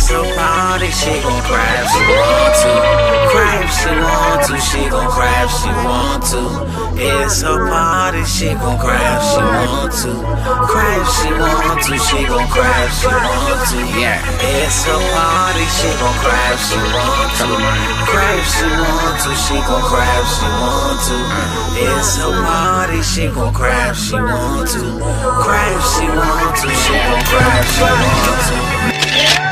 It's a party, she gon' cry if she want to. Cry if she want to, she gon' cry if she want to. It's a party, she gon' cry if she want to. Cry if she want to, she gon' cry if she want to. Yeah. It's a party, she gon' cry if she want to. Cry if she want to, she gon' cry if she want to. It's a party, she gon' cry if she want to. Cry if she want to, she gon' cry if she want to.